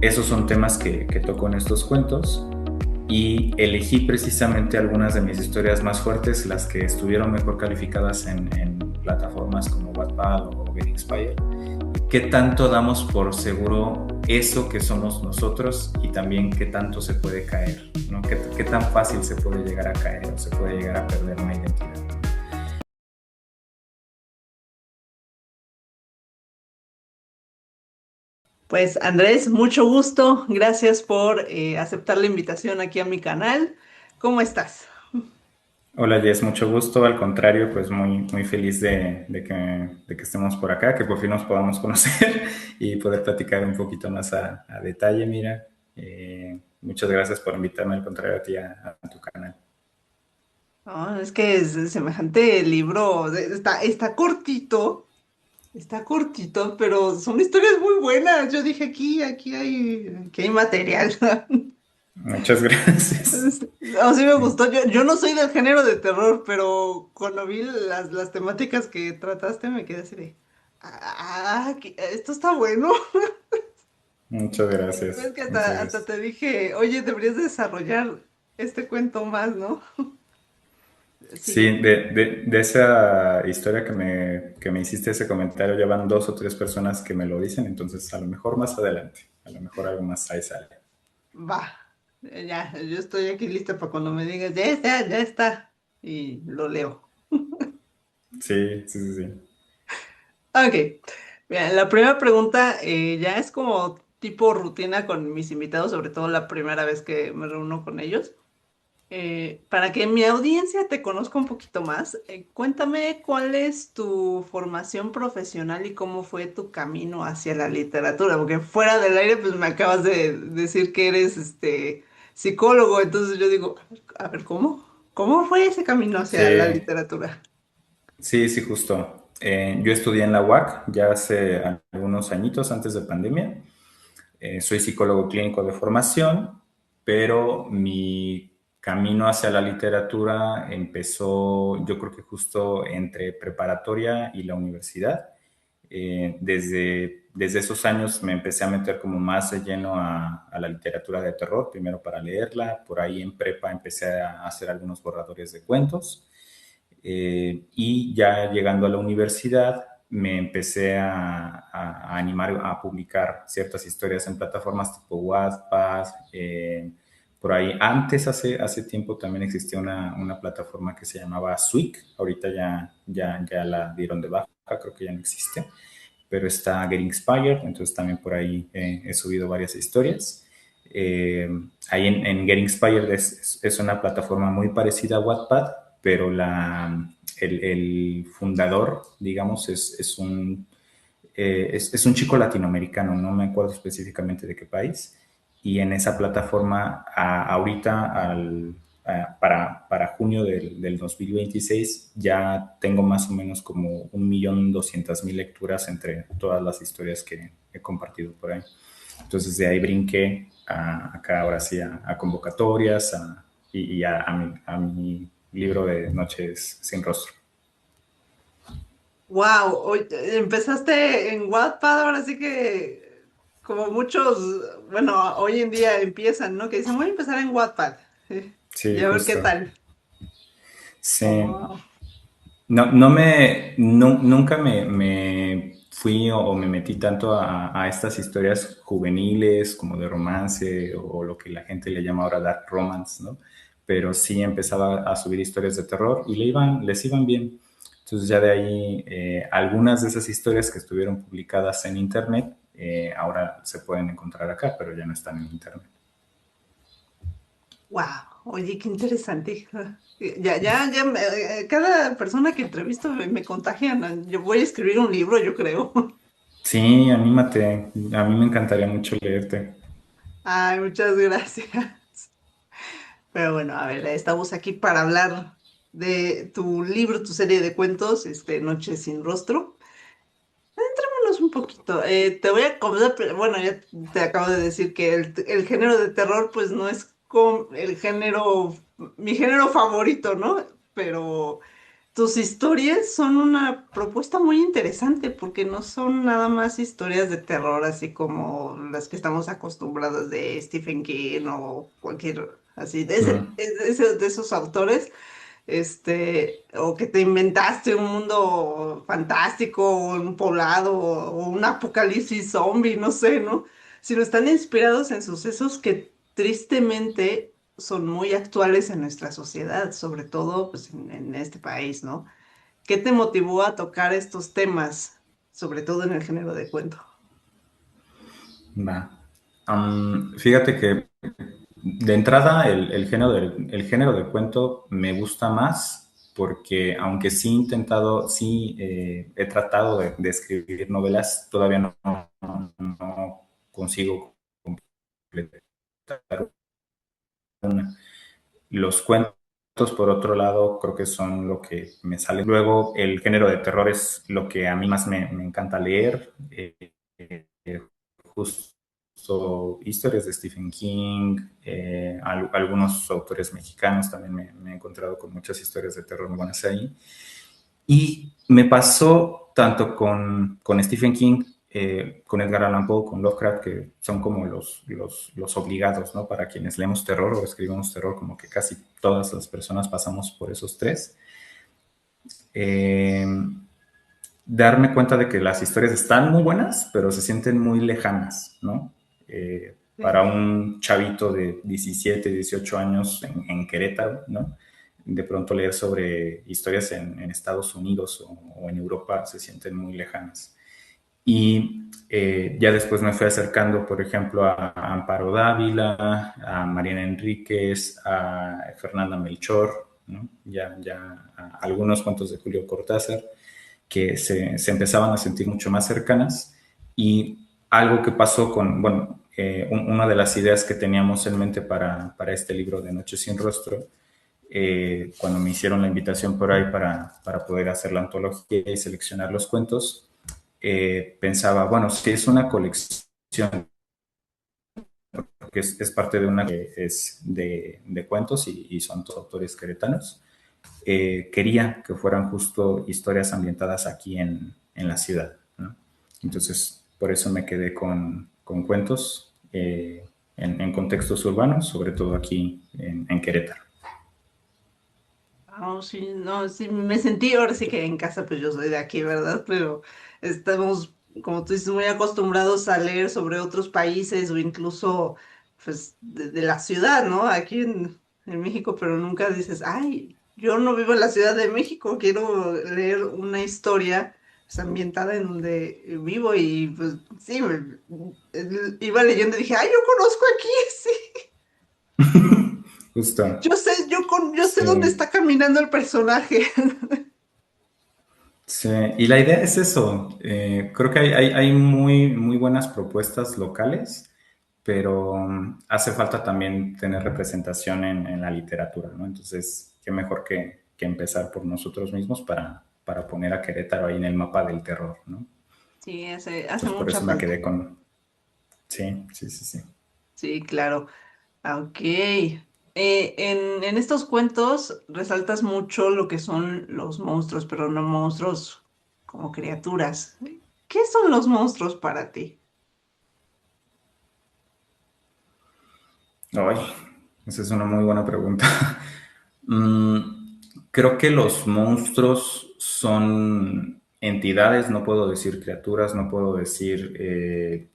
Esos son temas que toco en estos cuentos y elegí precisamente algunas de mis historias más fuertes, las que estuvieron mejor calificadas en plataformas como Wattpad o Get Inspired. ¿Qué tanto damos por seguro eso que somos nosotros y también qué tanto se puede caer? ¿No? ¿Qué tan fácil se puede llegar a caer o se puede llegar a perder una identidad? Pues Andrés, mucho gusto. Gracias por aceptar la invitación aquí a mi canal. ¿Cómo estás? Hola Jess, mucho gusto. Al contrario, pues muy feliz de que estemos por acá, que por fin nos podamos conocer y poder platicar un poquito más a detalle. Mira, muchas gracias por invitarme, al contrario a ti, a tu canal. No, es que es semejante libro, está cortito, pero son historias muy buenas. Yo dije aquí hay material. Muchas gracias. No, sí me gustó. Yo no soy del género de terror, pero cuando vi las temáticas que trataste me quedé así de, esto está bueno. Muchas Es gracias. que Muchas hasta gracias. te dije, oye, deberías desarrollar este cuento más, ¿no? Sí, Sí. de esa historia que me hiciste ese comentario, ya van dos o tres personas que me lo dicen, entonces a lo mejor más adelante, a lo mejor algo más ahí sale. Va. Ya, yo estoy aquí lista para cuando me digas, ya está, ya está. Y lo leo. Sí, sí, sí, sí. Ok. Bien, la primera pregunta ya es como tipo rutina con mis invitados, sobre todo la primera vez que me reúno con ellos. Para que mi audiencia te conozca un poquito más, cuéntame cuál es tu formación profesional y cómo fue tu camino hacia la literatura, porque fuera del aire, pues me acabas de decir que eres psicólogo, entonces yo digo, a ver, ¿cómo? ¿Cómo fue ese camino hacia la Sí, literatura? sí, sí, justo. Yo estudié en la UAC ya hace algunos añitos antes de pandemia. Soy psicólogo clínico de formación, pero mi camino hacia la literatura empezó, yo creo que justo entre preparatoria y la universidad. Desde esos años me empecé a meter como más de lleno a la literatura de terror, primero para leerla, por ahí en prepa empecé a hacer algunos borradores de cuentos. Y ya llegando a la universidad me empecé a animar a publicar ciertas historias en plataformas tipo Wattpad. Por ahí antes, hace tiempo, también existía una plataforma que se llamaba Swig. Ahorita ya la dieron de baja, creo que ya no existe, pero está Get Inspired, entonces también por ahí he subido varias historias. Eh, Ahí en Get Inspired es una plataforma muy parecida a Wattpad, pero el fundador, digamos, es un chico latinoamericano, no me acuerdo específicamente de qué país, y en esa plataforma ahorita para junio del 2026 ya tengo más o menos como 1.200.000 lecturas entre todas las historias que he compartido por ahí. Entonces de ahí brinqué acá ahora sí a convocatorias y a mi libro de Noches sin Rostro. Wow, empezaste en Wattpad, ahora sí que como muchos, bueno, hoy en día empiezan, ¿no? Que dicen, voy a empezar en Wattpad y Sí, a ver qué justo. tal. Sí. Oh. No, nunca me fui o me metí tanto a estas historias juveniles como de romance o lo que la gente le llama ahora dark romance, ¿no? Pero sí empezaba a subir historias de terror y les iban bien. Entonces ya de ahí algunas de esas historias que estuvieron publicadas en internet ahora se pueden encontrar acá, pero ya no están en internet. Wow, oye, qué interesante. Ya, cada persona que entrevisto me contagian. Yo voy a escribir un libro, yo creo. Sí, anímate. A mí me encantaría mucho leerte. Ay, muchas gracias. Pero bueno, a ver, estamos aquí para hablar de tu libro, tu serie de cuentos, Noche sin rostro. Vámonos un poquito. Te voy a comentar, bueno, ya te acabo de decir que el género de terror, pues no es el género, mi género favorito, ¿no? Pero tus historias son una propuesta muy interesante porque no son nada más historias de terror así como las que estamos acostumbrados de Stephen King o cualquier así Ujú. de esos autores, o que te inventaste un mundo fantástico o un poblado o un apocalipsis zombie, no sé, ¿no? Sino están inspirados en sucesos que tristemente son muy actuales en nuestra sociedad, sobre todo pues, en este país, ¿no? ¿Qué te motivó a tocar estos temas, sobre todo en el género de cuento? Va. Fíjate que de entrada el género de cuento me gusta más porque aunque sí he intentado, sí he tratado de escribir novelas, todavía no consigo completar una. Los cuentos, por otro lado, creo que son lo que me sale. Luego, el género de terror es lo que a mí más me encanta leer. Justo historias de Stephen King, algunos autores mexicanos también me he encontrado con muchas historias de terror muy buenas ahí. Y me pasó tanto con Stephen King, con Edgar Allan Poe, con Lovecraft, que son como los obligados, ¿no? Para quienes leemos terror o escribimos terror, como que casi todas las personas pasamos por esos tres. Eh, Darme cuenta de que las historias están muy buenas, pero se sienten muy lejanas, ¿no? Para Sí. un chavito de 17, 18 años en Querétaro, ¿no? De pronto leer sobre historias en Estados Unidos o en Europa se sienten muy lejanas. Y ya después me fui acercando, por ejemplo, a Amparo Dávila, a Mariana Enríquez, a Fernanda Melchor, ¿no? Ya a algunos cuentos de Julio Cortázar que se empezaban a sentir mucho más cercanas y algo que pasó con, bueno, una de las ideas que teníamos en mente para este libro de Noche sin Rostro, cuando me hicieron la invitación por ahí para poder hacer la antología y seleccionar los cuentos, pensaba, bueno, si es una colección que es parte de una que es de cuentos y son dos autores queretanos, quería que fueran justo historias ambientadas aquí en la ciudad, ¿no? Entonces, por eso me quedé con cuentos en contextos urbanos, sobre todo aquí en Querétaro. No, sí, no, sí, me sentí ahora sí que en casa, pues yo soy de aquí, ¿verdad? Pero estamos, como tú dices, muy acostumbrados a leer sobre otros países o incluso, pues, de la ciudad, ¿no? Aquí en México, pero nunca dices, ay, yo no vivo en la Ciudad de México, quiero leer una historia, pues, ambientada en donde vivo y, pues, sí, iba leyendo y dije, ay, yo conozco aquí, sí. Justo. Yo sé dónde Sí, está caminando el personaje. sí. Y la idea es eso. Creo que hay muy buenas propuestas locales, pero hace falta también tener representación en la literatura, ¿no? Entonces, qué mejor que empezar por nosotros mismos para poner a Querétaro ahí en el mapa del terror, ¿no? Sí, hace Entonces, por mucha eso me falta. quedé con... Sí, sí, sí, sí. Sí, claro. Ah, ok. En estos cuentos resaltas mucho lo que son los monstruos, pero no monstruos como criaturas. ¿Qué son los monstruos para ti? Ay, esa es una muy buena pregunta. Creo que los monstruos son entidades, no puedo decir criaturas, no puedo decir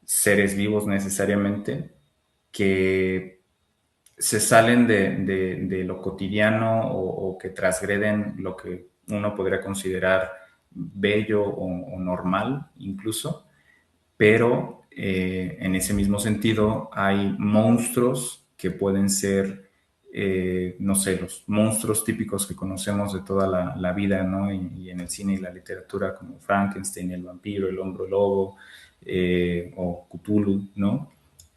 seres vivos necesariamente, que se salen de lo cotidiano o que transgreden lo que uno podría considerar bello o normal incluso, pero en ese mismo sentido hay monstruos que pueden ser, no sé, los monstruos típicos que conocemos de toda la vida, ¿no? Y en el cine y la literatura como Frankenstein, el vampiro, el hombre lobo o Cthulhu, ¿no?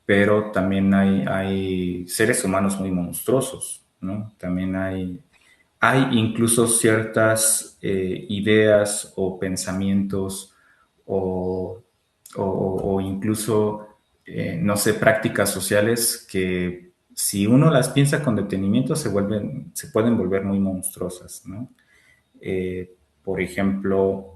Pero también hay seres humanos muy monstruosos, ¿no? También hay incluso ciertas ideas o pensamientos o, o incluso, no sé, prácticas sociales que si uno las piensa con detenimiento se pueden volver muy monstruosas, ¿no? Por ejemplo,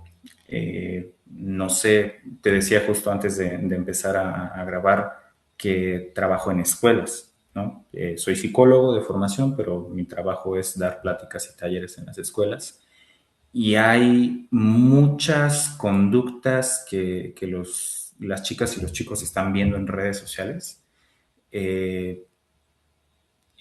no sé, te decía justo antes de empezar a grabar que trabajo en escuelas, ¿no? Soy psicólogo de formación, pero mi trabajo es dar pláticas y talleres en las escuelas. Y hay muchas conductas que las chicas y los chicos están viendo en redes sociales, eh,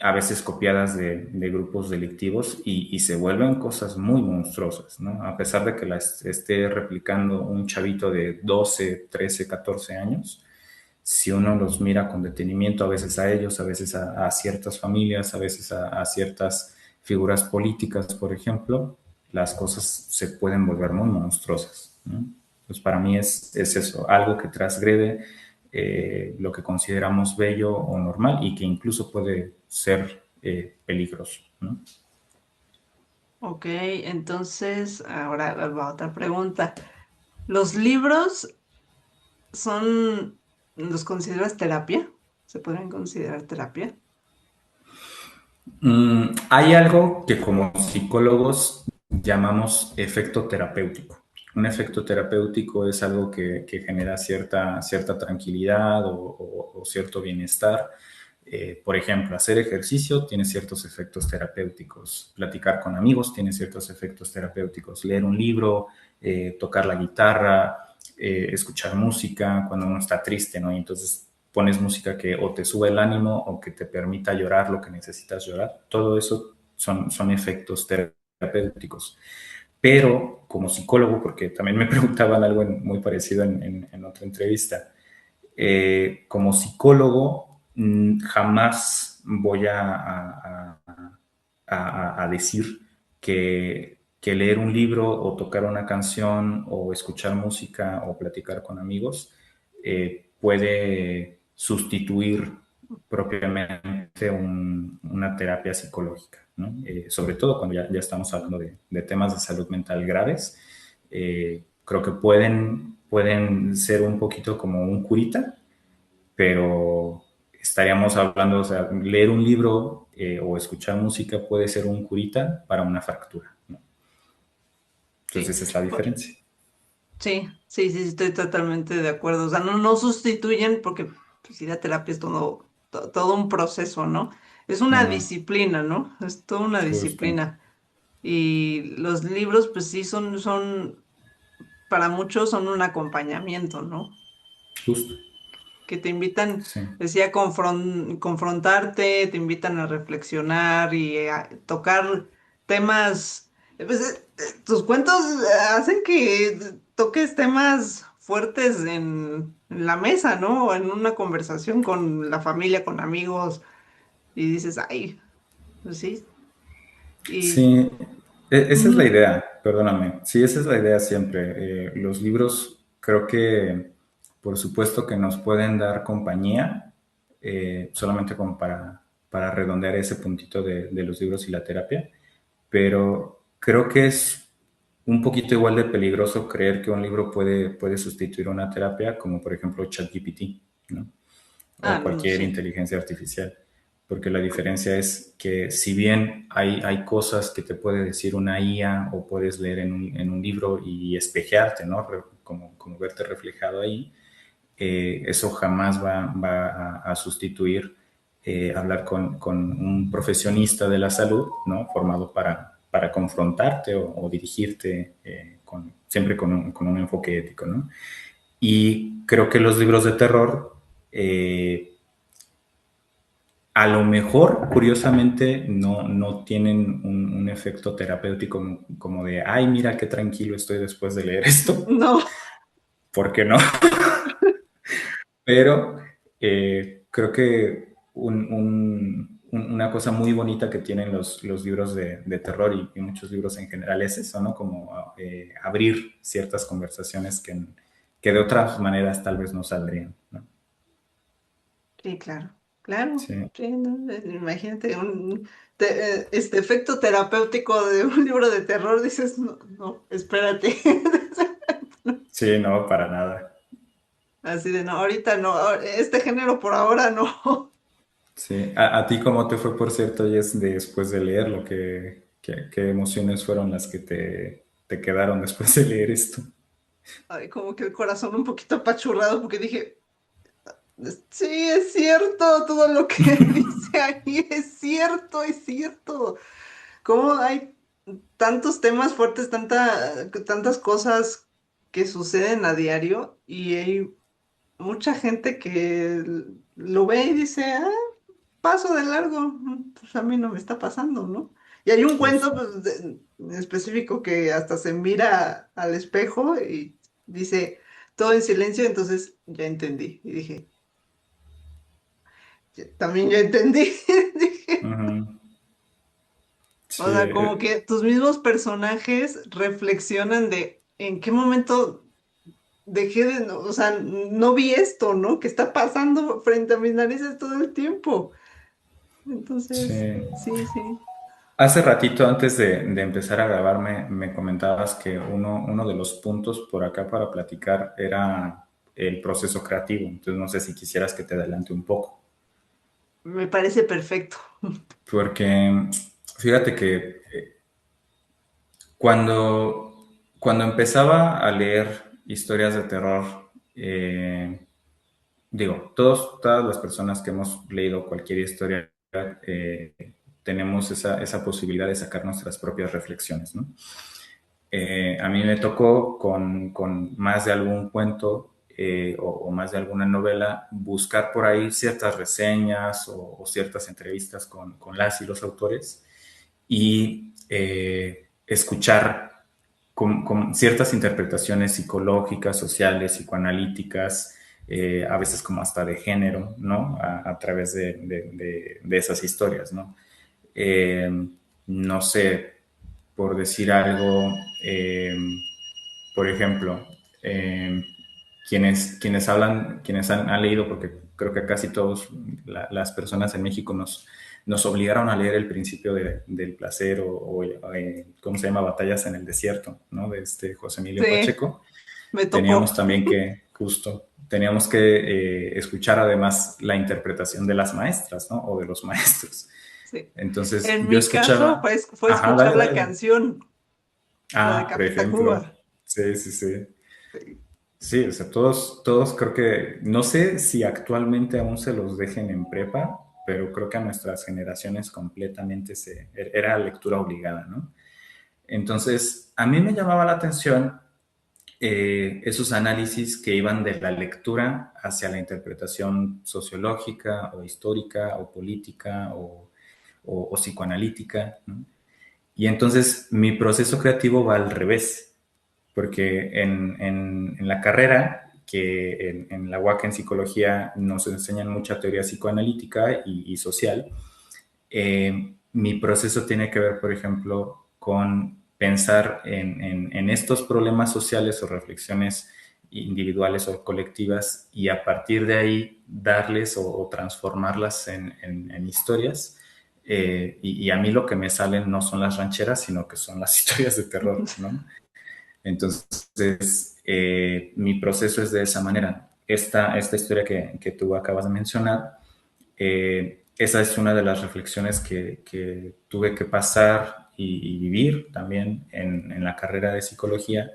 a veces copiadas de grupos delictivos y se vuelven cosas muy monstruosas, ¿no? A pesar de que las esté replicando un chavito de 12, 13, 14 años, si uno los mira con detenimiento, a veces a ellos, a veces a ciertas familias, a veces a ciertas figuras políticas, por ejemplo, las cosas se pueden volver muy monstruosas, ¿no? Pues para mí es eso, algo que transgrede lo que consideramos bello o normal y que incluso puede ser peligroso, ¿no? Ok, entonces ahora va otra pregunta. ¿Los libros los consideras terapia? ¿Se pueden considerar terapia? Hay algo que como psicólogos llamamos efecto terapéutico. Un efecto terapéutico es algo que genera cierta tranquilidad o cierto bienestar. Por ejemplo, hacer ejercicio tiene ciertos efectos terapéuticos, platicar con amigos tiene ciertos efectos terapéuticos, leer un libro, tocar la guitarra, escuchar música cuando uno está triste, ¿no? Y entonces pones música que o te sube el ánimo o que te permita llorar lo que necesitas llorar. Todo eso son efectos terapéuticos. Pero como psicólogo, porque también me preguntaban algo muy parecido en otra entrevista, como psicólogo jamás voy a decir que leer un libro o tocar una canción o escuchar música o platicar con amigos puede sustituir propiamente una terapia psicológica, ¿no? Sobre todo cuando ya estamos hablando de temas de salud mental graves, creo que pueden ser un poquito como un curita, pero estaríamos hablando, o sea, leer un libro o escuchar música puede ser un curita para una fractura, ¿no? Sí. Entonces esa es la Por- diferencia. sí, estoy totalmente de acuerdo. O sea, no sustituyen porque pues, ir a terapia es todo un proceso, ¿no? Es una Ujú, disciplina, ¿no? Es toda una justo, disciplina. Y los libros, pues sí, para muchos son un acompañamiento, ¿no? justo, Que te invitan, sí. decía, a confrontarte, te invitan a reflexionar y a tocar temas. Pues, tus cuentos hacen que toques temas fuertes en la mesa, ¿no? O en una conversación con la familia, con amigos, y dices, ay, pues sí. Y Sí, esa es la ujú, idea, perdóname. Sí, esa es la idea siempre. Los libros creo que, por supuesto, que nos pueden dar compañía, solamente como para redondear ese puntito de los libros y la terapia, pero creo que es un poquito igual de peligroso creer que un libro puede sustituir una terapia, como por ejemplo ChatGPT, ¿no? O no, cualquier sí. inteligencia artificial, porque la diferencia es que si bien hay cosas que te puede decir una IA o puedes leer en un libro y espejearte, ¿no? Como verte reflejado ahí, eso jamás va a sustituir hablar con un profesionista de la salud, ¿no? Formado para confrontarte o dirigirte siempre con un enfoque ético, ¿no? Y creo que los libros de terror a lo mejor, curiosamente, no tienen un efecto terapéutico como de, ay, mira qué tranquilo estoy después de leer esto, No, ¿por qué no? Pero creo que una cosa muy bonita que tienen los libros de terror y muchos libros en general es eso, ¿no? Como abrir ciertas conversaciones que de otras maneras tal vez no saldrían, ¿no? sí, claro, claro. Sí. Sí, no, imagínate este efecto terapéutico de un libro de terror, dices, no, no, espérate. Sí, no, para nada. Así de, no, ahorita no, este género por ahora no. Sí. ¿A ti cómo te fue, por cierto, Jess, después de leer lo que... ¿Qué emociones fueron las que te quedaron después de leer esto? Ay, como que el corazón un poquito apachurrado porque dije, sí, es cierto, todo lo que dice ahí es cierto, es cierto. ¿Cómo hay tantos temas fuertes, tantas cosas que suceden a diario y hay mucha gente que lo ve y dice, ah, paso de largo, pues a mí no me está pasando, ¿no? Y hay un cuento Justo. pues, en específico que hasta se mira al espejo y dice todo en silencio, entonces ya entendí. Y dije, También ya entendí." Dije, Ujú. o Sí, sea, como que tus mismos personajes reflexionan de en qué momento dejé de, o sea, no vi esto, ¿no? Que está pasando frente a mis narices todo el tiempo. Entonces, sí. sí, sí. Hace ratito, antes de empezar a grabar, me comentabas que uno de los puntos por acá para platicar era el proceso creativo. Entonces, no sé si quisieras que te adelante un poco. Me parece perfecto. Porque fíjate que cuando, cuando empezaba a leer historias de terror, digo, todas las personas que hemos leído cualquier historia, eh, tenemos esa posibilidad de sacar nuestras propias reflexiones, ¿no? A mí me tocó con más de algún cuento o más de alguna novela buscar por ahí ciertas reseñas o ciertas entrevistas con las y los autores y escuchar con ciertas interpretaciones psicológicas, sociales, psicoanalíticas, a veces como hasta de género, ¿no? A través de esas historias, ¿no? Eh, no sé, por decir algo, eh, por ejemplo, eh, quienes han leído, porque creo que casi todas las personas en México nos obligaron a leer El Principio del Placer ¿cómo se llama? Batallas en el Desierto, ¿no? De este José Emilio Sí, Pacheco. me Teníamos tocó. también teníamos que escuchar además la interpretación de las maestras, ¿no? O de los maestros. Sí. Entonces En yo mi caso escuchaba, fue ajá, escuchar dale, la dale. canción, la de Ah, por Café ejemplo. Tacuba. Sí, sí, sí. Sí. Sí, o sea, todos creo que, no sé si actualmente aún se los dejen en prepa, pero creo que a nuestras generaciones completamente era lectura obligada, ¿no? Entonces, a mí me llamaba la atención esos análisis que iban de la lectura hacia la interpretación sociológica o histórica o política o psicoanalítica, ¿no? Y entonces mi proceso creativo va al revés, porque en la carrera, que en la UAC en psicología nos enseñan mucha teoría psicoanalítica y social, mi proceso tiene que ver, por ejemplo, con pensar en estos problemas sociales o reflexiones individuales o colectivas y a partir de ahí darles o transformarlas en historias. Y a mí lo que me salen no son las rancheras, sino que son las historias de terror, ¿no? Entonces, mi proceso es de esa manera. Esta historia que tú acabas de mencionar, esa es una de las reflexiones que tuve que pasar y vivir también en la carrera de psicología,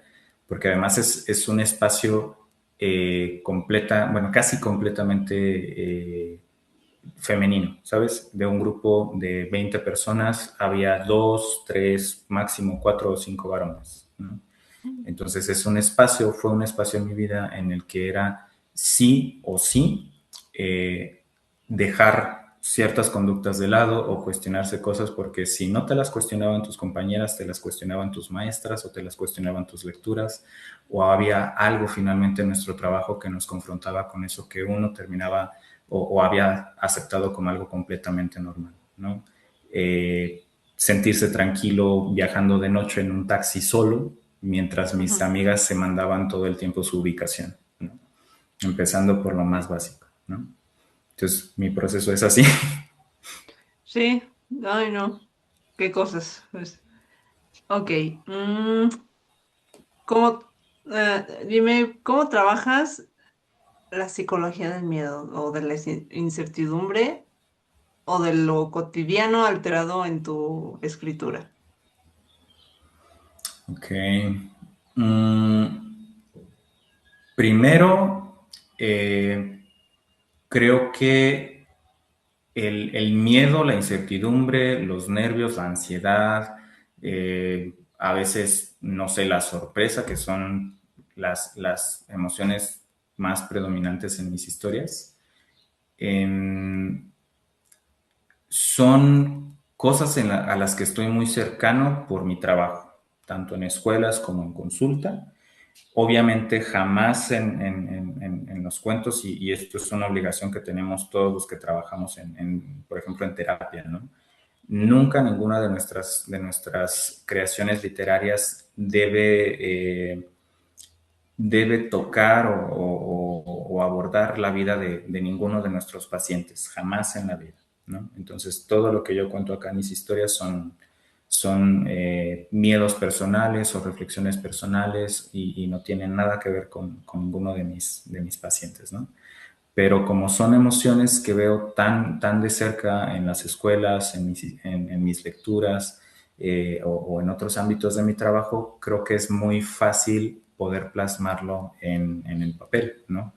porque además es un espacio bueno, casi completamente femenino, ¿sabes? De un grupo de 20 personas, había dos, tres, máximo cuatro o cinco varones, ¿no? Entonces fue un espacio en mi vida en el que era sí o sí dejar ciertas conductas de lado o cuestionarse cosas porque si no te las cuestionaban tus compañeras, te las cuestionaban tus maestras o te las cuestionaban tus lecturas o había algo finalmente en nuestro trabajo que nos confrontaba con eso que uno terminaba o había aceptado como algo completamente normal, ¿no? Sentirse tranquilo viajando de noche en un taxi solo, mientras mis Ujú. amigas se mandaban todo el tiempo su ubicación, ¿no? Empezando por lo más básico, ¿no? Entonces, mi proceso es así. Sí, ay no, qué cosas. Pues, ok, ¿cómo, dime, ¿cómo trabajas la psicología del miedo o de la incertidumbre o de lo cotidiano alterado en tu escritura? Ok. Mm, primero, creo que el miedo, la incertidumbre, los nervios, la ansiedad, a veces, no sé, la sorpresa, que son las emociones más predominantes en mis historias, em, son cosas a las que estoy muy cercano por mi trabajo, tanto en escuelas como en consulta. Obviamente jamás en los cuentos, y esto es una obligación que tenemos todos los que trabajamos por ejemplo, en terapia, ¿no? Nunca ninguna de nuestras creaciones literarias debe tocar o abordar la vida de ninguno de nuestros pacientes, jamás en la vida, ¿no? Entonces, todo lo que yo cuento acá en mis historias son miedos personales o reflexiones personales y no tienen nada que ver con ninguno de mis pacientes, ¿no? Pero como son emociones que veo tan de cerca en las escuelas, en mis lecturas, o en otros ámbitos de mi trabajo, creo que es muy fácil poder plasmarlo en el papel, ¿no?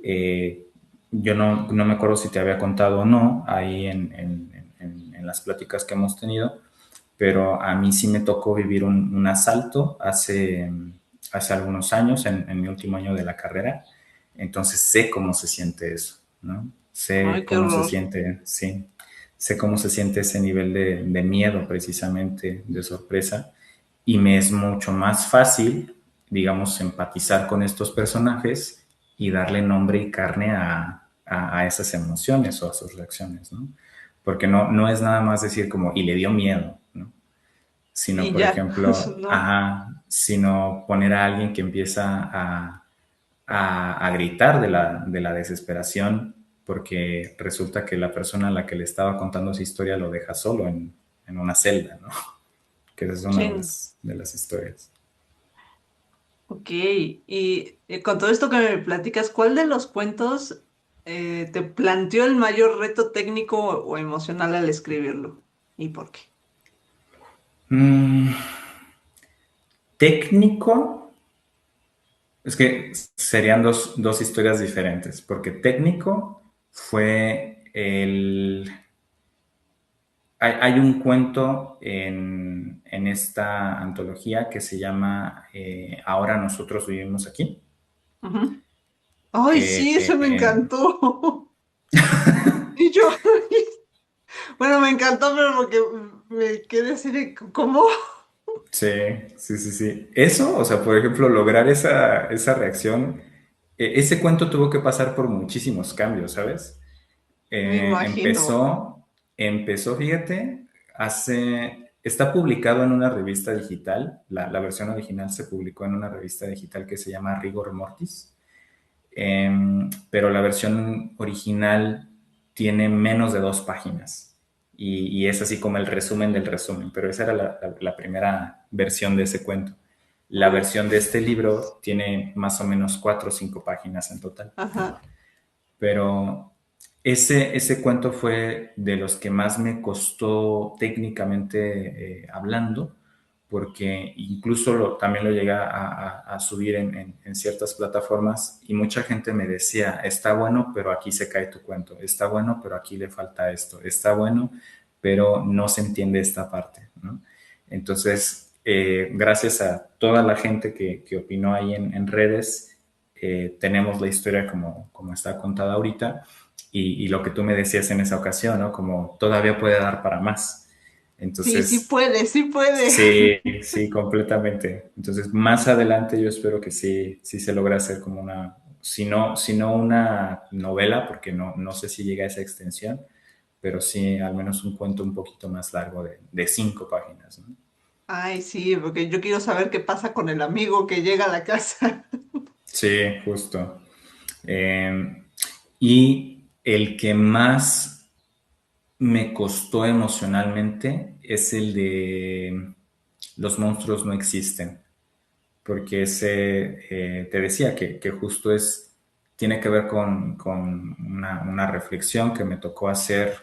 Eh, yo no me acuerdo si te había contado o no ahí en las pláticas que hemos tenido, pero a mí sí me tocó vivir un asalto hace algunos años, en mi último año de la carrera. Entonces sé cómo se siente eso, ¿no? Sé Ay, qué cómo se horror. siente, sí, sé cómo se siente ese nivel de miedo, precisamente, de sorpresa, y me es mucho más fácil, digamos, empatizar con estos personajes y darle nombre y carne a esas emociones o a sus reacciones, ¿no? Porque no es nada más decir como, y le dio miedo, ¿no? Sino, Y por ya, ejemplo, no. sino poner a alguien que empieza a gritar de la desesperación porque resulta que la persona a la que le estaba contando esa historia lo deja solo en una celda, ¿no? Que esa es una de Sí. las historias. Ok, y con todo esto que me platicas, ¿cuál de los cuentos te planteó el mayor reto técnico o emocional al escribirlo? ¿Y por qué? Mm, técnico, es que serían dos historias diferentes, porque técnico fue Hay un cuento en esta antología que se llama Ahora nosotros vivimos aquí. Ujú. Ay, Eh, sí, eso me eh, encantó. Y yo, bueno, me encantó, pero porque me quedé así de, ¿cómo? sí, sí, sí, sí. Eso, o sea, por ejemplo, lograr esa reacción, ese cuento tuvo que pasar por muchísimos cambios, ¿sabes? Me Eh, imagino. empezó, empezó, fíjate, está publicado en una revista digital. La versión original se publicó en una revista digital que se llama Rigor Mortis. Pero la versión original tiene menos de 2 páginas y es así como el resumen del resumen, pero esa era la primera versión de ese cuento. La Uy, versión de este libro tiene más o menos 4 o 5 páginas en total, ajá. pero ese cuento fue de los que más me costó técnicamente, hablando, porque incluso también lo llegué a subir en ciertas plataformas y mucha gente me decía, está bueno, pero aquí se cae tu cuento, está bueno, pero aquí le falta esto, está bueno, pero no se entiende esta parte, ¿no? Entonces, gracias a toda la gente que opinó ahí en redes, tenemos la historia como está contada ahorita y lo que tú me decías en esa ocasión, ¿no? Como todavía puede dar para más. Sí, sí Entonces, puede, sí puede. sí, sí, completamente. Entonces, más adelante yo espero que sí se logre hacer como si no una novela, porque no sé si llega a esa extensión, pero sí al menos un cuento un poquito más largo de 5 páginas, ¿no? Ay, sí, porque yo quiero saber qué pasa con el amigo que llega a la casa. Sí, justo. Eh, y el que más me costó emocionalmente es el de Los monstruos no existen, porque te decía que justo tiene que ver con una reflexión que me tocó hacer,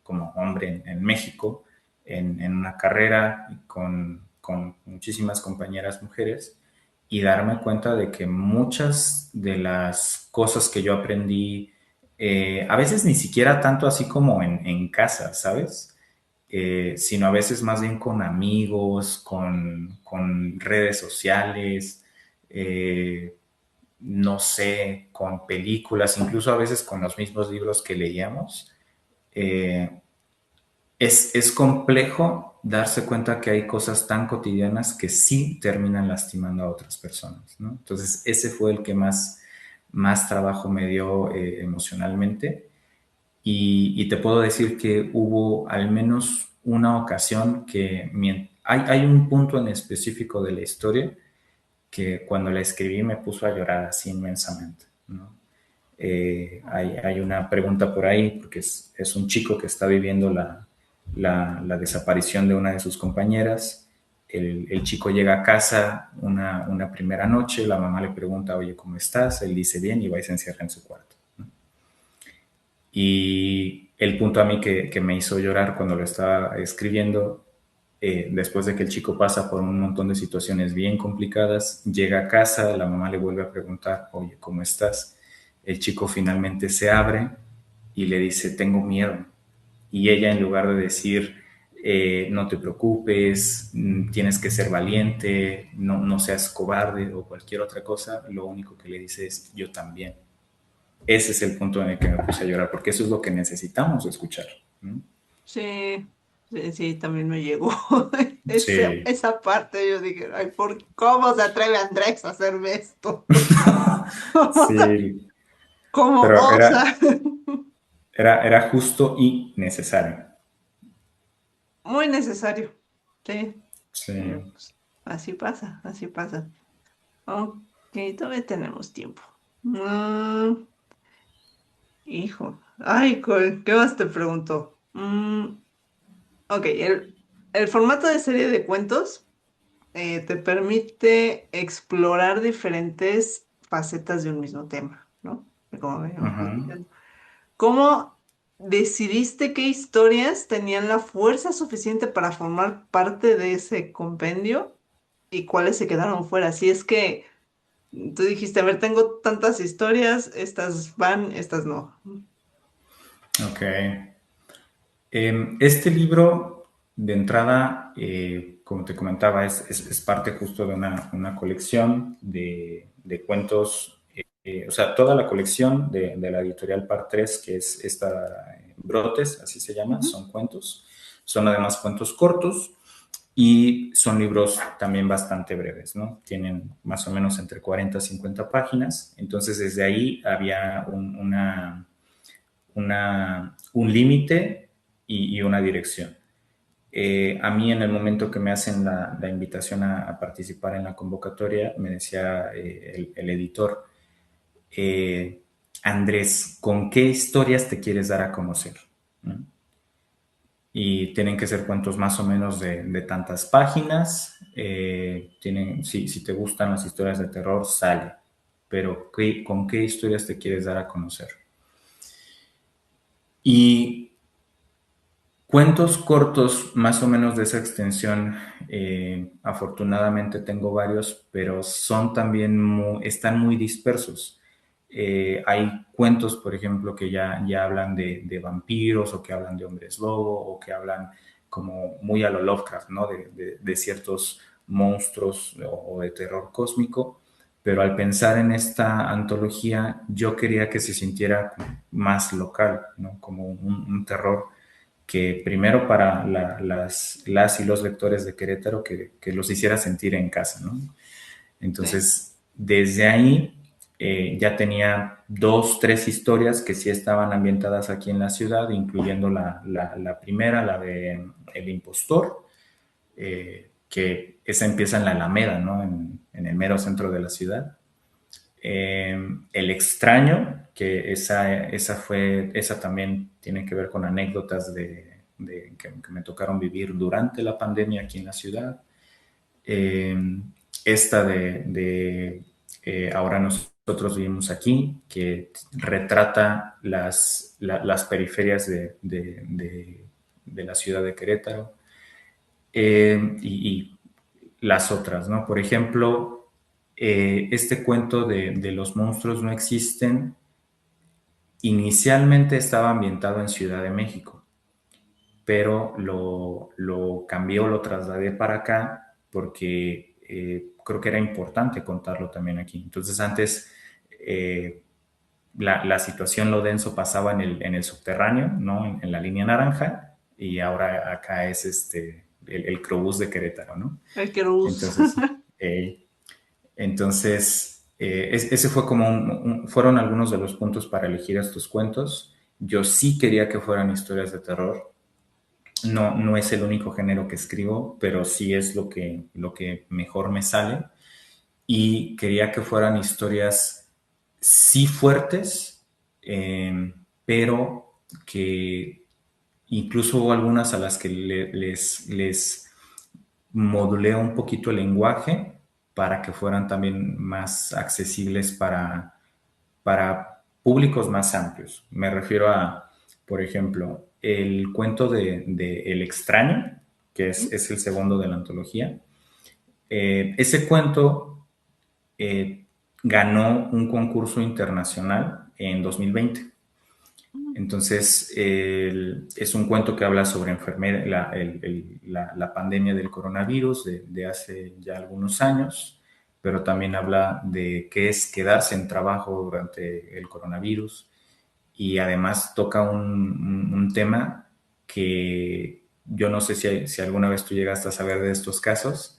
como hombre en México, en una carrera con muchísimas compañeras mujeres y darme cuenta de que muchas de las cosas que yo aprendí, a veces ni siquiera tanto así como en casa, ¿sabes? Sino a veces más bien con amigos, con redes sociales, eh, no sé, con películas, incluso a veces con los mismos libros que leíamos. eh, es complejo darse cuenta que hay cosas tan cotidianas que sí terminan lastimando a otras personas, ¿no? Entonces, ese fue el que más trabajo me dio emocionalmente. Y te puedo decir que hubo al menos una ocasión que hay un punto en específico de la historia que cuando la escribí me puso a llorar así inmensamente, ¿no? Hay una pregunta por ahí, porque es un chico que está viviendo la desaparición de una de sus compañeras. El chico llega a casa una primera noche, la mamá le pregunta, oye, ¿cómo estás? Él dice bien y va y se encierra en su cuarto. Y el punto a mí que me hizo llorar cuando lo estaba escribiendo, después de que el chico pasa por un montón de situaciones bien complicadas, llega a casa, la mamá le vuelve a preguntar, oye, ¿cómo estás? El chico finalmente se abre y le dice, tengo miedo. Y ella, en lugar de decir, no te preocupes, tienes que ser valiente, no seas cobarde o cualquier otra cosa, lo único que le dice es, yo también. Ese es el punto en el que me puse a llorar, porque eso es lo que necesitamos escuchar, ¿no? Sí, sí, sí, también me llegó Sí, esa parte. Yo dije, ay, ¿cómo se atreve Andrés a hacerme esto? O sea, sí, ¿cómo pero osa? era justo y necesario. Muy necesario. Sí, Sí, pues, así pasa, así pasa. Ok, todavía tenemos tiempo. Mm, hijo, ay, ¿qué más te pregunto? Ok, el formato de serie de cuentos te permite explorar diferentes facetas de un mismo tema, ¿no? Como veníamos ujú. platicando. ¿Cómo decidiste qué historias tenían la fuerza suficiente para formar parte de ese compendio y cuáles se quedaron fuera? Si es que tú dijiste, a ver, tengo tantas historias, estas van, estas no. Ok. Este libro, de entrada, como te comentaba, es parte justo de una colección de cuentos, o sea, toda la colección de la editorial Par 3, que es esta, Brotes, así se llama, Ujú. son cuentos. Son además cuentos cortos y son libros también bastante breves, ¿no? Tienen más o menos entre 40 y 50 páginas. Entonces, desde ahí había un límite y una dirección. A mí, en el momento que me hacen la invitación a participar en la convocatoria, me decía el editor, eh, Andrés, ¿con qué historias te quieres dar a conocer? ¿No? Y tienen que ser cuentos más o menos de tantas páginas. Si te gustan las historias de terror, sale. Pero ¿con qué historias te quieres dar a conocer? Y cuentos cortos, más o menos de esa extensión, afortunadamente tengo varios, pero son también están muy dispersos. Hay cuentos, por ejemplo, que ya hablan de vampiros o que hablan de hombres lobo o que hablan como muy a lo Lovecraft, ¿no? De ciertos monstruos o de terror cósmico. Pero al pensar en esta antología, yo quería que se sintiera más local, ¿no? Como un terror que primero para las y los lectores de Querétaro que los hiciera sentir en casa, ¿no? Sí. Entonces, desde ahí ya tenía dos, tres historias que sí estaban ambientadas aquí en la ciudad, incluyendo la primera, la de El Impostor, que esa empieza en la Alameda, ¿no? En el mero centro de la ciudad. El extraño, que esa también tiene que ver con anécdotas que me tocaron vivir durante la pandemia aquí en la ciudad. Eh, esta Ahora nosotros vivimos aquí, que retrata las periferias de la ciudad de Querétaro. Y las otras, ¿no? Por ejemplo, este cuento de los monstruos no existen, inicialmente estaba ambientado en Ciudad de México, pero lo cambié o lo trasladé para acá porque creo que era importante contarlo también aquí. Entonces antes la situación, lo denso pasaba en el subterráneo, ¿no? En la línea naranja, y ahora acá es el Crobús de Querétaro, ¿no? Ay, qué luz. Entonces, ese fue como fueron algunos de los puntos para elegir estos cuentos. Yo sí quería que fueran historias de terror. No, no es el único género que escribo, pero sí es lo que mejor me sale. Y quería que fueran historias sí fuertes, pero que incluso hubo algunas a las que les modulé un poquito el lenguaje para que fueran también más accesibles para públicos más amplios. Me refiero a, por ejemplo, el cuento de El extraño, que es el segundo de la antología. Ese cuento eh, ganó un concurso internacional en 2020. Entonces, es un cuento que habla sobre la pandemia del coronavirus de hace ya algunos años, pero también habla de qué es quedarse en trabajo durante el coronavirus, y además toca un tema que yo no sé si alguna vez tú llegaste a saber de estos casos,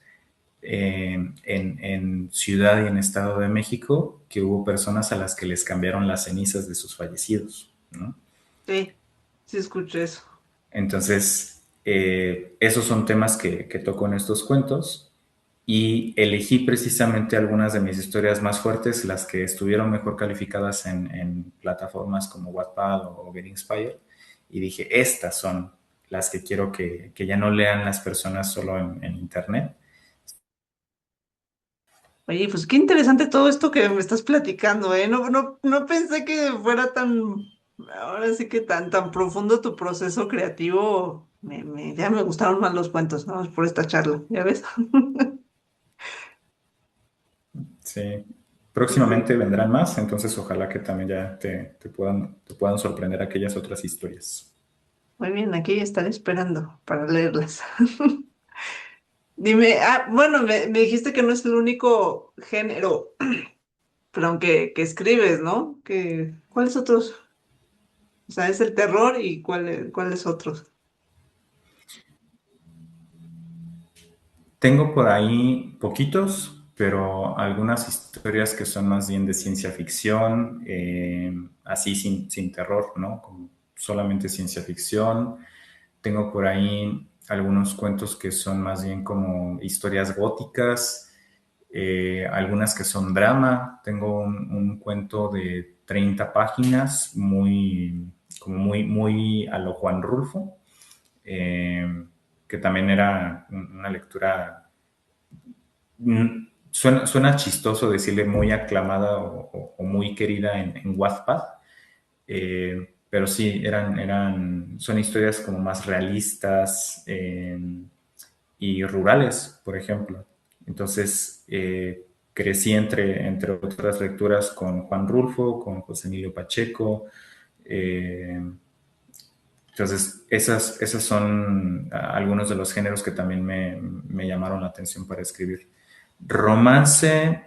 en Ciudad y en Estado de México, que hubo personas a las que les cambiaron las cenizas de sus fallecidos, ¿no? Sí, sí escuché eso. Entonces, esos son temas que toco en estos cuentos, y elegí precisamente algunas de mis historias más fuertes, las que estuvieron mejor calificadas en plataformas como Wattpad o Get Inspired, y dije, estas son las que quiero que ya no lean las personas solo en Internet. Oye, pues qué interesante todo esto que me estás platicando, ¿eh? No pensé que fuera tan, ahora sí que tan profundo tu proceso creativo. Ya me gustaron más los cuentos, ¿no? Por esta charla, ¿ya ves? Sí. Sí. Próximamente vendrán más, entonces ojalá que también ya te puedan sorprender aquellas otras historias. Muy bien, aquí estaré esperando para leerlas. Dime, bueno, me dijiste que no es el único género, perdón, que escribes, ¿no? ¿Cuáles otros? O sea, es el terror y cuáles otros. Tengo por ahí poquitos, pero algunas historias que son más bien de ciencia ficción, así sin terror, ¿no? Como solamente ciencia ficción. Tengo por ahí algunos cuentos que son más bien como historias góticas, algunas que son drama. Tengo un cuento de 30 páginas, muy a lo Juan Rulfo, eh, que también era una lectura. Suena chistoso decirle muy aclamada o muy querida en Wattpad, pero sí, son historias como más realistas, y rurales, por ejemplo. Entonces, crecí entre otras lecturas con Juan Rulfo, con José Emilio Pacheco. eh, entonces, esas son algunos de los géneros que también me llamaron la atención para escribir. Romance,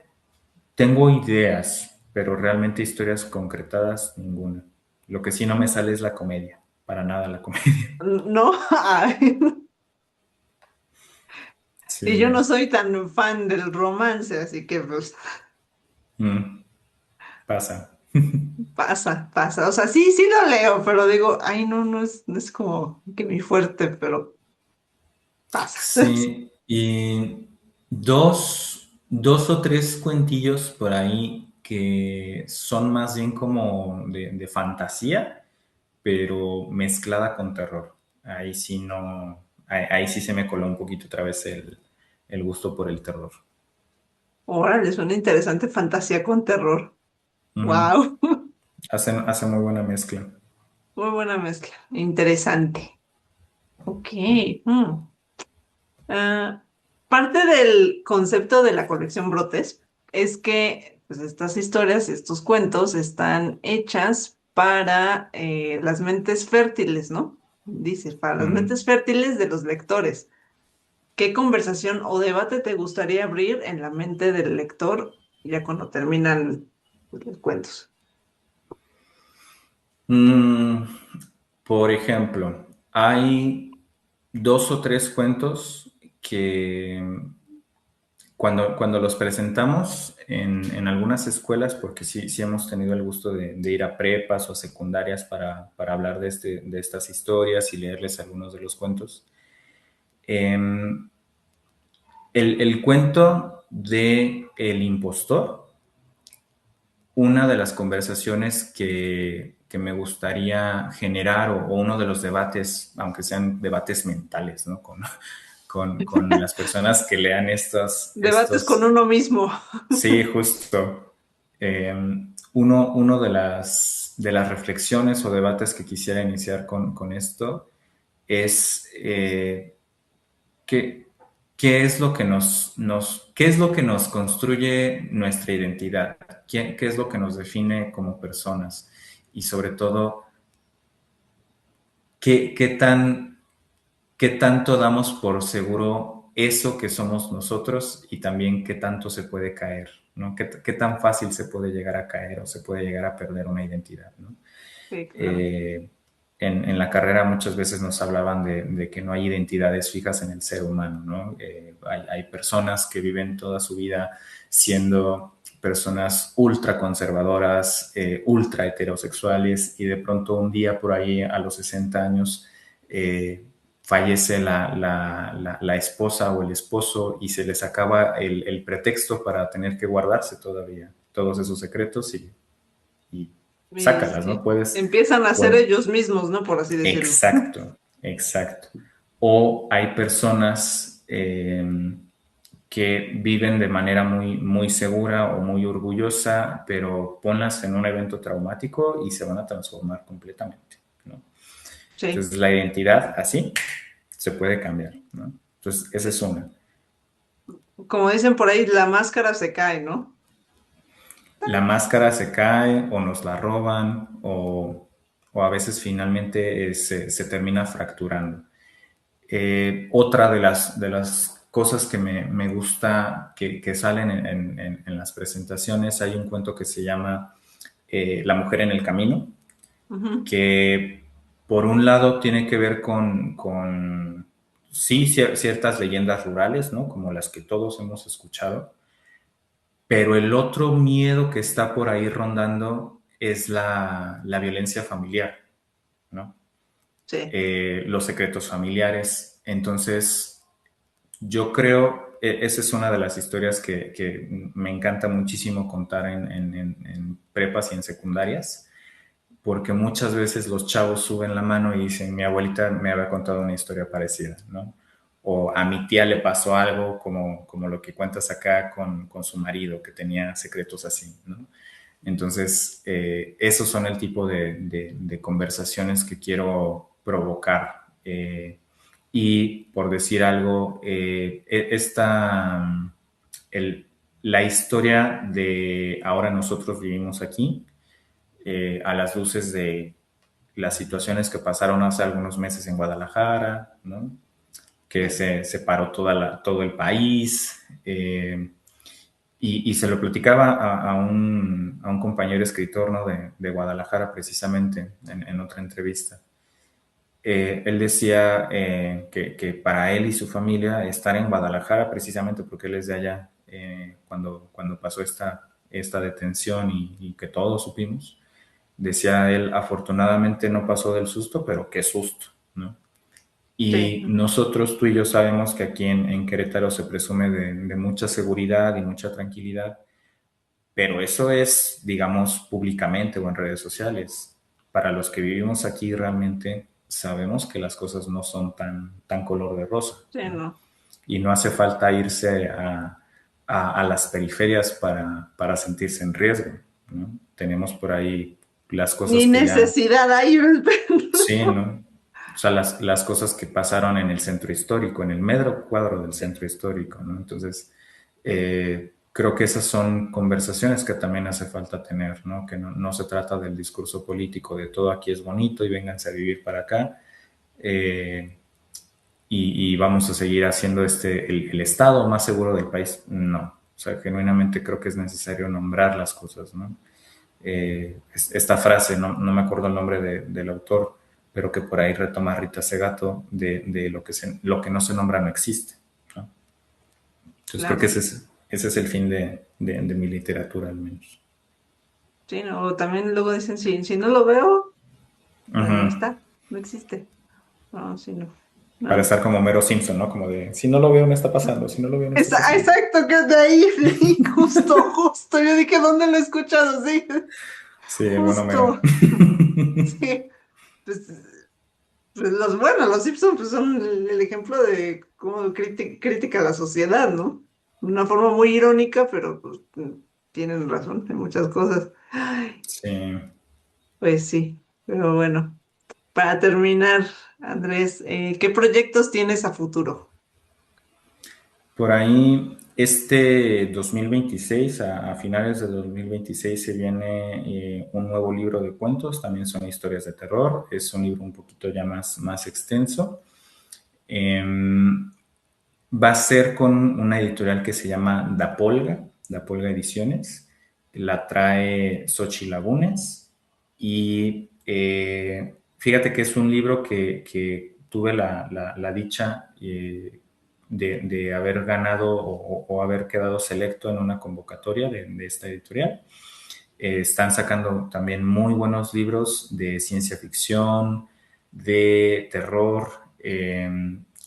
tengo ideas, pero realmente historias concretadas, ninguna. Lo que sí no me sale es la comedia, para nada la comedia. No, ay, y yo no Sí. soy tan fan del romance, así que pues Mm, pasa. pasa. O sea, sí lo leo, pero digo, ay, no es como que mi fuerte, pero pasa. Sí, y dos o tres cuentillos por ahí que son más bien como de fantasía, pero mezclada con terror. Ahí sí no, ahí sí se me coló un poquito otra vez el gusto por el terror. Órale, suena interesante fantasía con terror. Ujú. Wow, Hace muy buena mezcla. muy buena mezcla. Interesante. Ok. Ah, parte del concepto de la colección Brotes es que pues, estas historias, estos cuentos están hechas para las mentes fértiles, ¿no? Dice, para las Ujú. mentes fértiles de los lectores. ¿Qué conversación o debate te gustaría abrir en la mente del lector ya cuando terminan pues, los cuentos? Mm, por ejemplo, hay dos o tres cuentos que cuando los presentamos en algunas escuelas, porque sí hemos tenido el gusto de ir a prepas o secundarias para hablar de estas historias y leerles algunos de los cuentos. em, el cuento de El impostor, una de las conversaciones que me gustaría generar o uno de los debates, aunque sean debates mentales, ¿no? Con las personas que lean Debates con uno mismo. sí, justo. Eh, uno de las reflexiones o debates que quisiera iniciar con esto es ¿qué, qué es lo que qué es lo que nos construye nuestra identidad? ¿Qué es lo que nos define como personas? Y sobre todo, ¿qué, qué tan, qué tanto damos por seguro eso que somos nosotros y también qué tanto se puede caer, ¿no? ¿Qué tan fácil se puede llegar a caer o se puede llegar a perder una identidad, ¿no? Sí, claro. Eh, en la carrera muchas veces nos hablaban de que no hay identidades fijas en el ser humano, ¿no? Hay personas que viven toda su vida siendo personas ultra conservadoras, ultra heterosexuales y de pronto un día por ahí a los 60 años eh, fallece la esposa o el esposo y se les acaba el pretexto para tener que guardarse todavía todos esos secretos y Y sácalas, ¿no? sí, empiezan a ser Puedes, ellos mismos, ¿no? Por así decirlo. exacto, exacto. O hay personas que viven de manera muy segura o muy orgullosa, pero ponlas en un evento traumático y se van a transformar completamente, ¿no? Sí. Entonces la identidad así se puede cambiar, ¿no? Entonces esa es una. Como dicen por ahí, la máscara se cae, ¿no? La máscara se cae o nos la roban o a veces finalmente se termina fracturando. Otra de las cosas que me gusta que salen en las presentaciones, hay un cuento que se llama La mujer en el camino, Ujú. que por un lado tiene que ver sí, ciertas leyendas rurales, ¿no? Como las que todos hemos escuchado, pero el otro miedo que está por ahí rondando es la violencia familiar, ¿no? Sí. Los secretos familiares. Entonces, yo creo, esa es una de las historias que me encanta muchísimo contar en prepas y en secundarias, porque muchas veces los chavos suben la mano y dicen, mi abuelita me había contado una historia parecida, ¿no? O a mi tía le pasó algo como lo que cuentas acá con su marido, que tenía secretos así, ¿no? Entonces, esos son el tipo de conversaciones que quiero provocar. Y por decir algo, el- la historia de ahora nosotros vivimos aquí, a las luces de las situaciones que pasaron hace algunos meses en Guadalajara, ¿no? Que Sí. se separó todo el país. Y se lo platicaba a un compañero escritor, ¿no? de Guadalajara, precisamente, en otra entrevista. Él decía que para él y su familia estar en Guadalajara, precisamente porque él es de allá, cuando pasó esta detención y que todos supimos, decía él, afortunadamente no pasó del susto, pero qué susto, ¿no? Sí. Y nosotros, tú y yo, sabemos que aquí en Querétaro se presume de mucha seguridad y mucha tranquilidad, pero eso es, digamos, públicamente o en redes sociales. Para los que vivimos aquí realmente sabemos que las cosas no son tan color de rosa, Sí, ¿no? no. Y no hace falta irse a las periferias para sentirse en riesgo, ¿no? Tenemos por ahí las cosas Ni que ya, necesidad hay. sí, ¿no? o sea, las cosas que pasaron en el centro histórico, en el metro cuadro del centro histórico, ¿no? Entonces, creo que esas son conversaciones que también hace falta tener, ¿no? Que no se trata del discurso político de todo aquí es bonito y vénganse a vivir para acá. eh, y vamos a seguir haciendo el estado más seguro del país. No, o sea, genuinamente creo que es necesario nombrar las cosas, ¿no? Esta frase, no me acuerdo el nombre del autor, pero que por ahí retoma Rita Segato, de lo que no se nombra no existe, ¿no? Entonces creo que Claro. ese es el fin de mi literatura, al menos. Sí, no, también luego dicen, si no lo veo, pues no Ujú. está, no existe. No, sí, no. Para No. estar como Mero Simpson, ¿no? Como de, si no lo veo, no está pasando, si no lo veo, no está pasando. Exacto, que de ahí, justo. Yo dije, ¿dónde lo he escuchado? Sí, Sí, el bueno Mero. justo. Sí. Pues, los Simpsons pues, son el ejemplo de cómo crítica a la sociedad, ¿no? De una forma muy irónica, pero pues, tienen razón en muchas cosas. Ay, Sí. pues sí, pero bueno. Para terminar, Andrés, ¿qué proyectos tienes a futuro? Por ahí, este 2026, a finales de 2026, se viene un nuevo libro de cuentos, también son historias de terror, es un libro un poquito ya más extenso. Va a ser con una editorial que se llama Da Polga Ediciones, la trae Xochitl Lagunes y fíjate que es un libro que tuve la dicha de haber ganado o haber quedado selecto en una convocatoria de esta editorial. Están sacando también muy buenos libros de ciencia ficción, de terror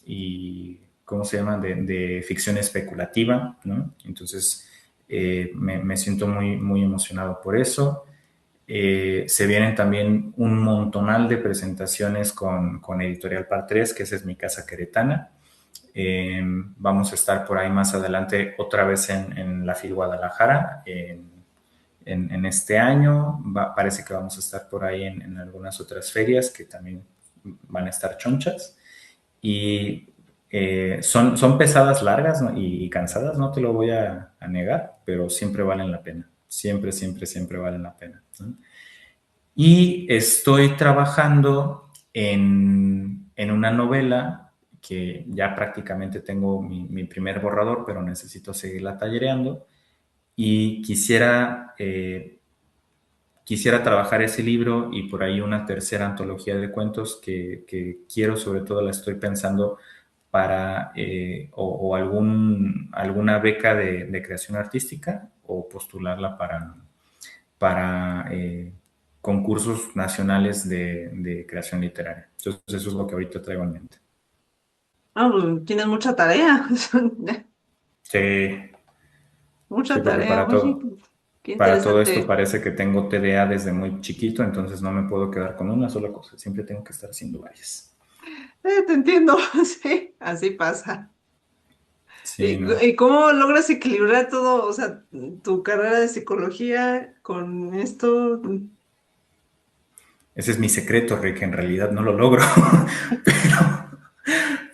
y, ¿cómo se llama?, de ficción especulativa, ¿no? Entonces, me siento muy emocionado por eso. Se vienen también un montonal de presentaciones con Editorial Par 3, que esa es mi casa queretana. Vamos a estar por ahí más adelante otra vez en la FIL Guadalajara, en este año. Parece que vamos a estar por ahí en algunas otras ferias que también van a estar chonchas. Y son pesadas, largas, ¿no? Y cansadas, no te lo voy a negar, pero siempre valen la pena. Siempre valen la pena, ¿no? Y estoy trabajando en una novela que ya prácticamente tengo mi primer borrador, pero necesito seguirla tallereando y quisiera trabajar ese libro y por ahí una tercera antología de cuentos que quiero, sobre todo la estoy pensando para o alguna beca de creación artística o postularla para concursos nacionales de creación literaria. Entonces eso es lo que ahorita traigo en mente. Ah, pues tienes mucha tarea, Sí, sí, mucha porque tarea, oye, qué para todo esto interesante. parece que tengo TDA desde muy chiquito, entonces no me puedo quedar con una sola cosa, siempre tengo que estar haciendo varias. Te entiendo, sí, así pasa. Sí, no. ¿Y cómo logras equilibrar todo, o sea, tu carrera de psicología con esto? Ese es mi secreto, Rick, en realidad no lo logro,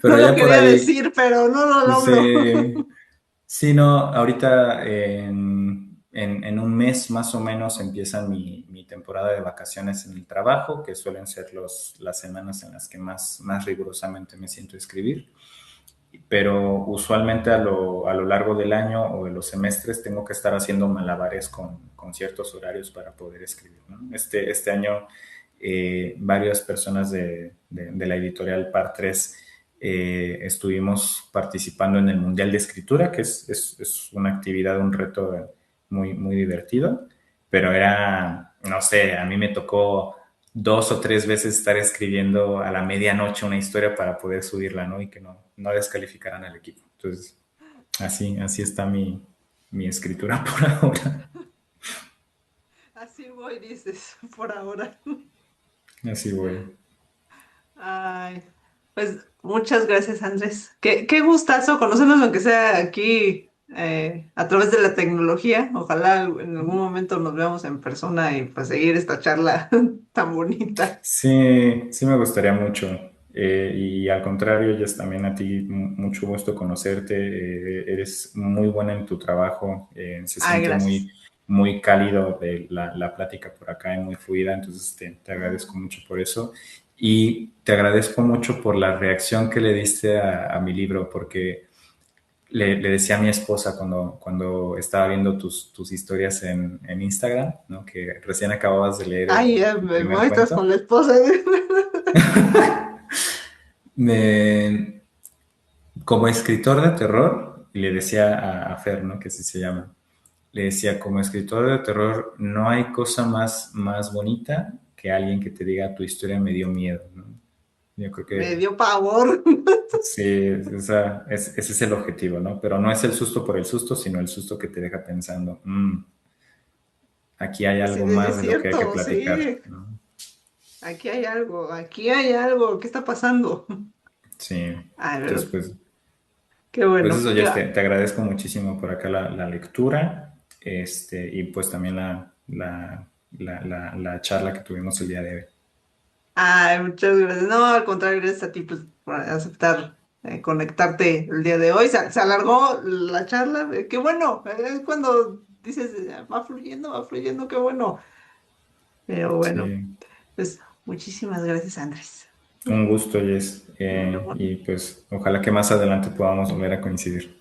No pero lo ya por quería ahí, decir, pero no lo logro. sí, sí, no, ahorita en un mes más o menos empieza mi temporada de vacaciones en el trabajo, que suelen ser las semanas en las que más rigurosamente me siento a escribir, pero usualmente a lo largo del año o de los semestres tengo que estar haciendo malabares con ciertos horarios para poder escribir, ¿no? Este año varias personas de la editorial Par 3 estuvimos participando en el Mundial de Escritura, que es una actividad, un reto muy divertido, pero era, no sé, a mí me tocó 2 o 3 veces estar escribiendo a la medianoche una historia para poder subirla, ¿no? Y que no descalificaran al equipo. Entonces, así está mi escritura por ahora. Así voy, dices, por ahora. Así voy. Ay, pues muchas gracias, Andrés. Qué gustazo conocernos, aunque sea aquí a través de la tecnología. Ojalá en algún momento nos veamos en persona y pues seguir esta charla tan bonita. Sí, sí me gustaría mucho. Y al contrario, Jess, también a ti mucho gusto conocerte. Eres muy buena en tu trabajo. Se Ay, siente gracias. muy cálido de la plática por acá y muy fluida. Entonces te agradezco mucho por eso. Y te agradezco mucho por la reacción que le diste a mi libro, porque le decía a mi esposa cuando estaba viendo tus historias en Instagram, ¿no? Que recién acababas de leer Ay, ya el me primer muestras con cuento. la esposa. Me, como escritor de terror, y le decía a Fer, ¿no? Que así se llama, le decía, como escritor de terror, no hay cosa más bonita que alguien que te diga tu historia me dio miedo, ¿no? Yo creo Me que dio pavor. sí, ese es el objetivo, ¿no? Pero no es el susto por el susto, sino el susto que te deja pensando, aquí hay Así algo de, sí es más de lo que hay que cierto, platicar, sí. ¿no? Aquí hay algo, ¿qué está pasando? Sí, Ay, entonces pero qué pues bueno. eso, ya te agradezco muchísimo por acá la lectura, y pues también la charla que tuvimos el día de hoy. Ay, muchas gracias. No, al contrario, gracias a ti pues, por aceptar conectarte el día de hoy. Se alargó la charla. Qué bueno. Es cuando dices, va fluyendo, qué bueno. Pero bueno, Sí, pues muchísimas gracias, Andrés. un gusto, Jess, No, y pues ojalá que más adelante podamos volver a coincidir.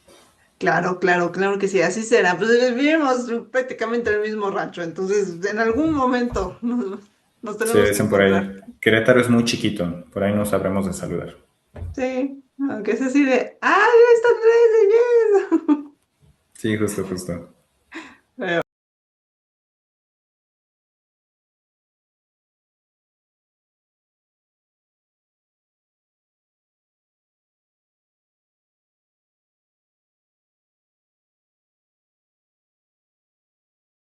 claro, claro, claro que sí, así será. Pues vivimos prácticamente en el mismo rancho, entonces en algún momento nos Sí, tenemos que dicen por encontrar. ahí, Querétaro es muy chiquito, por ahí nos sabremos de saludar. Sí, aunque es así de, ¡ay, está Andrés! ¡Yes! Sí, justo, justo.